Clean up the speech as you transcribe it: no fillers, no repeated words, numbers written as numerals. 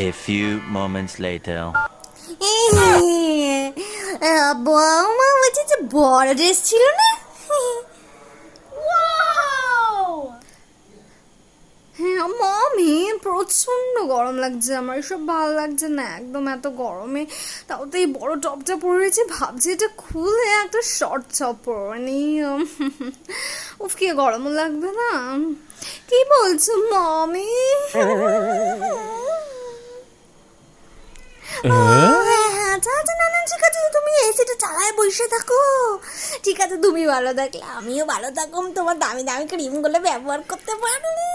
A few moments later. বৌমা বলছে যে বড় ড্রেস ছিল না। হ্যাঁ মামি, প্রচন্ড গরম লাগছে আমার, এসব ভালো লাগছে না একদম এত গরমে। তাও তো এই বড় টপটা পরেছি, ভাবছি এটা খুলে একটা শর্ট টপ পরে উফ কি গরম লাগবে না? কি বলছো মামি? হ্যাঁ আচ্ছা আচ্ছা, না না ঠিক আছে, তুমি এসিটা চালায় বসে থাকো। ঠিক আছে, তুমি ভালো থাকলে আমিও ভালো থাকুম, তোমার দামি দামি ক্রিমগুলো ব্যবহার করতে পারলে।